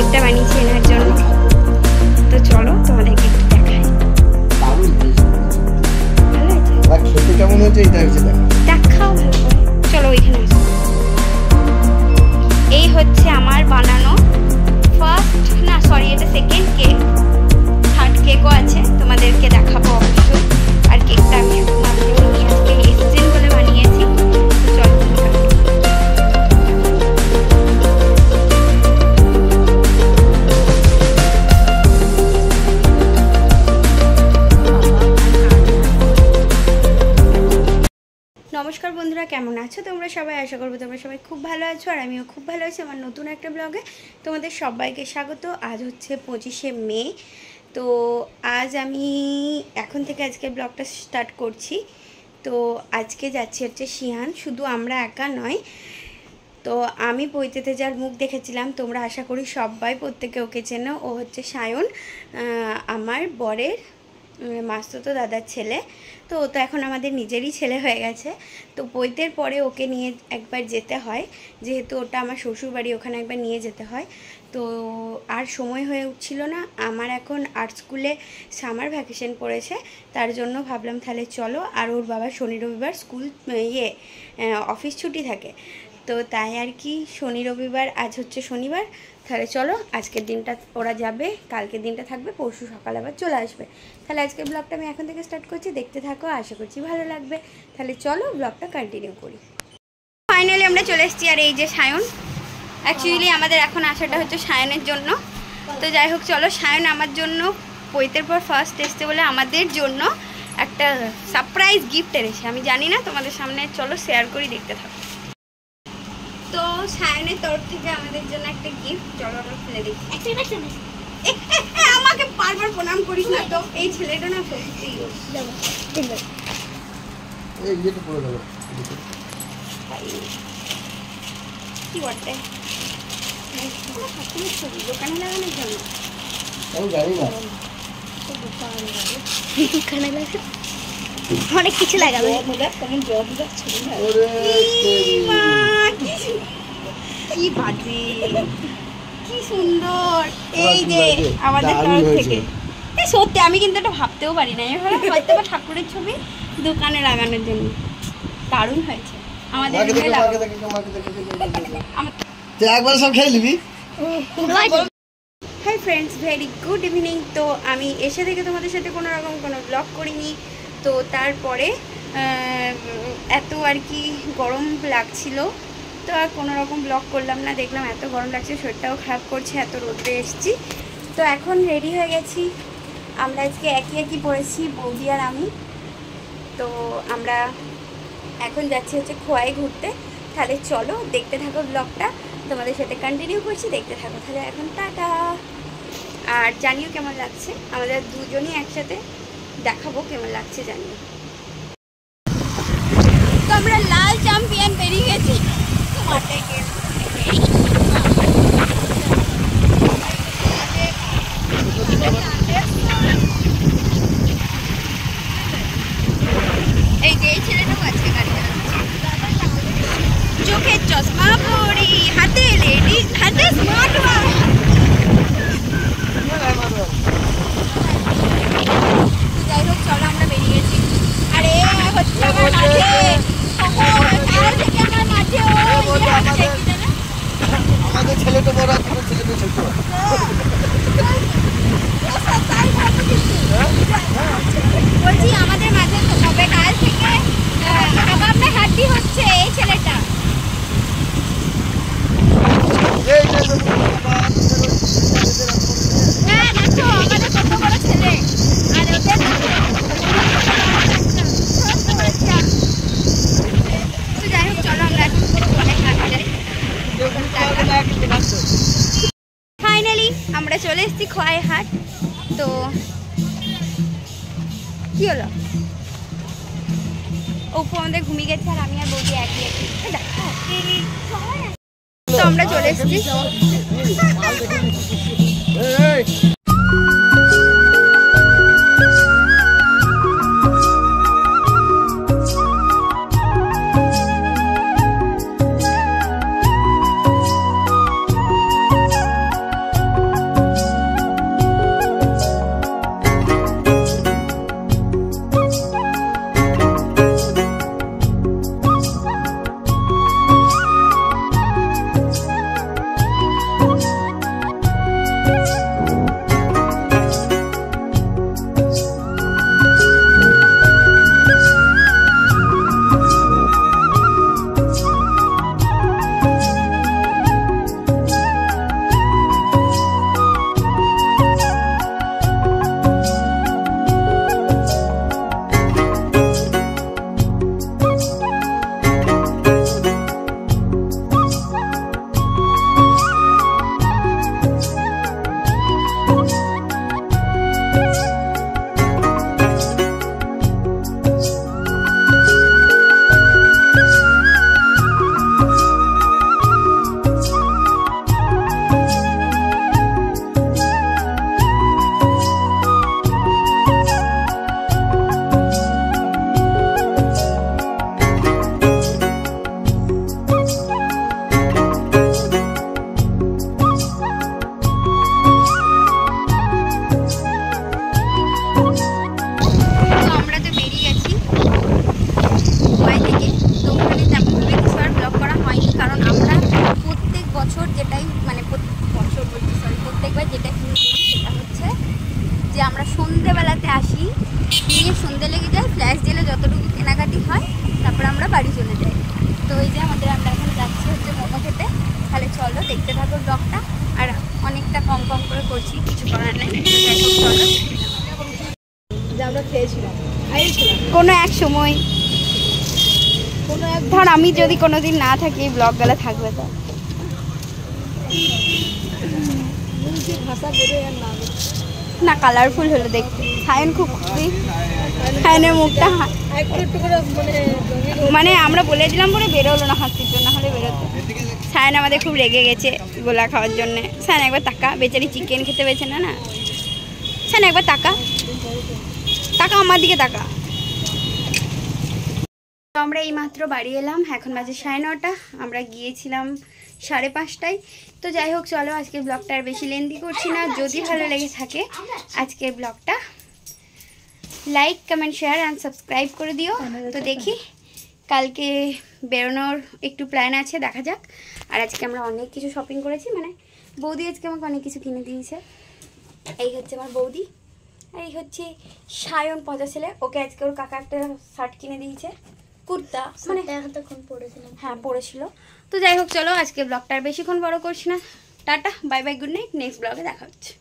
কেকটা বানিয়েছি এনার জন্য। তো চলো তোমাদেরকে একটু দেখাই। ভালো হয়েছে? খেতে কেমন হয়েছে এটা হচ্ছে দেখাও ভালো করে। চলো ওইখানে আসো। এই হচ্ছে আমার বানানো ফার্স্ট, না সরি এটা সেকেন্ড কেক। থার্ড কেকও আছে, তোমাদেরকে দেখাবো অবশ্যই। আর কেকটা আমি মাত্র আজকে এসছেন বলে বানিয়েছি। চলো নমস্কার বন্ধুরা, কেমন আছো তোমরা সবাই? আশা করবো তোমরা সবাই খুব ভালো আছো, আর আমিও খুব ভালো আছি। আমার নতুন একটা ব্লগে তোমাদের সবাইকে স্বাগত। আজ হচ্ছে 25শে মে। তো আজ আমি এখন থেকে আজকে ব্লগটা স্টার্ট করছি। তো আজকে যাচ্ছি হচ্ছে সিহান, শুধু আমরা একা নয়। তো আমি পৈতেতে যার মুখ দেখেছিলাম, তোমরা আশা করি সবাই প্রত্যেকে ওকে চেনো। ও হচ্ছে সায়ন, আমার বরের মাসতুতো দাদার ছেলে। তো ও তো এখন আমাদের নিজেরই ছেলে হয়ে গেছে। তো পৈতের পরে ওকে নিয়ে একবার যেতে হয়, যেহেতু ওটা আমার শ্বশুরবাড়ি, ওখানে একবার নিয়ে যেতে হয়। তো আর সময় হয়ে উঠছিল না। আমার এখন আর্ট স্কুলে সামার ভ্যাকেশন পড়েছে, তার জন্য ভাবলাম তাহলে চলো। আর ওর বাবা শনি রবিবার স্কুল অফিস ছুটি থাকে, তো তাই আর কি শনি রবিবার, আজ হচ্ছে শনিবার। তাহলে চলো আজকের দিনটা ওরা যাবে, কালকের দিনটা থাকবে, পরশু সকাল আবার চলে আসবে। তাহলে আজকের ব্লগটা আমি এখন থেকে স্টার্ট করছি, দেখতে থাকো, আশা করছি ভালো লাগবে। তাহলে চলো ব্লগটা কন্টিনিউ করি। ফাইনালি আমরা চলে এসেছি, আর এই যে সায়ন। অ্যাকচুয়ালি আমাদের এখন আসাটা হচ্ছে সায়নের জন্য। তো যাই হোক চলো, সায়ন আমার জন্য পৈতের পর ফার্স্ট এসছে বলে আমাদের জন্য একটা সারপ্রাইজ গিফট এনেছে। আমি জানি না, তোমাদের সামনে চলো শেয়ার করি, দেখতে থাকো। তো সায়নের তরফ থেকে আমাদের জন্য একটা গিফট, চলো আমরা খুলে দেখি। আমাকে বারবার প্রণাম করিস না তো, এই ছেলেটা না সত্যি কি বটে ছবি দোকানে লাগানোর জন্য। অনেক কিছু লাগাবে, কি বাজে, কি সুন্দর। এই যে আমাদের তরফ থেকে সত্যি আমি কিন্তু এটা ভাবতেও পারি না, হয়তো বা ঠাকুরের ছবি দোকানে লাগানোর জন্য। দারুণ হয়েছে আমাদের। Hi friends, very good evening. তো আমি এসে থেকে তোমাদের সাথে কোনো রকম কোনো ব্লগ করিনি। তো তারপরে এত আর কি গরম লাগছিল, তো আর কোনো রকম ব্লগ করলাম না। দেখলাম এত গরম লাগছে, শরীরটাও খারাপ করছে, এত রোদে এসেছি। তো এখন রেডি হয়ে গেছি। আমরা আজকে একই একই পড়েছি, বৌদি আর আমি। তো আমরা এখন যাচ্ছি হচ্ছে খোয়াই ঘুরতে। তাহলে চলো দেখতে থাকো ব্লগটা, তোমাদের সাথে কন্টিনিউ করছি, দেখতে থাকো। তাহলে এখন টাটা। আর জানিও কেমন লাগছে, আমাদের দুজনই একসাথে দেখাবো কেমন লাগছে জানিও। তো আমরা লাল চ্যাম্পিয়ন বেরিয়ে গেছি। এই যে ছেলেটাও আছে গাড়ি চালাচ্ছে, চোখে চশমা পরি, হাতে লেডিস, হাতে স্মার্ট ওয়াচ। যাই হোক চলো আমরা বেরিয়ে গেছি। আরে হচ্ছে আমার মাঝে, আমাদের ছেলেটা বড়, তোমার ছেলেটা ছোট। বলছি আমাদের মাঝে তো হবে কাল থেকে কাবাব মে হাড্ডি হচ্ছে এই ছেলেটা। হ্যাঁ দেখো আমাদের কত বড় ছেলে, আর ওদের তো যাই হোক চলো আমরা এখন ফাইনালি আমরা চলে এসেছি খোয়াই হাট। তো কি হলো, ওপো আমাদের ঘুমিয়ে গেছে, আর আমি আর বৌদি একই একই। তো আমরা চলে এসেছি। তো ওই যে আমরা এখন যাচ্ছি হচ্ছে মোমো খেতে। তাহলে চলো দেখতে থাকো ব্লগটা। আর অনেকটা কম কম করে করছি, কিছু করার নেই। তো যাই হোক চলো, যে আমরা খেয়েছিলাম কোনো এক সময় ধর আমি যদি কোনোদিন না থাকি এই ব্লগগুলো থাকবে তো। ভাষা বেরোয় আর নাম না কালারফুল হলো দেখতে। সায়ন খুব খুশি, সায়নের মুখটা একটু একটু করে মানে আমরা বলে দিলাম বলে বেরোলো না হাসির জন্য, হলে বেরোতো। সায়ন আমাদের খুব রেগে গেছে গোলা খাওয়ার জন্য। সায়ন একবার তাকা, বেচারি চিকেন খেতে পেয়েছে না। না সায়ন একবার তাকা, তাকা আমার দিকে তাকা। তো আমরা এইমাত্র বাড়ি এলাম, এখন বাজে 9:30। আমরা গিয়েছিলাম 5:30টায়। তো যাই হোক চলো, আজকের ব্লগটা আর বেশি লেন্দি করছি না। যদি ভালো লেগে থাকে আজকের ব্লগটা like comment share and subscribe করে দিও। তো দেখি কালকে বেরোনোর একটু প্ল্যান আছে, দেখা যাক। আর আজকে আমরা অনেক কিছু শপিং করেছি, মানে বৌদি আজকে আমাকে অনেক কিছু কিনে দিয়েছে। এই হচ্ছে আমার বৌদি, আর এই হচ্ছে সায়ন পচা ছেলে। ওকে আজকে ওর কাকা একটা শার্ট কিনে দিয়েছে, কুর্তা, মানে তখন পড়েছিলাম। হ্যাঁ পড়েছিল। তো যাই হোক চলো, আজকে ব্লগটা আর বেশিক্ষণ বড় করছি না। Tata, bye bye, good night. Next ব্লগে দেখা হচ্ছে।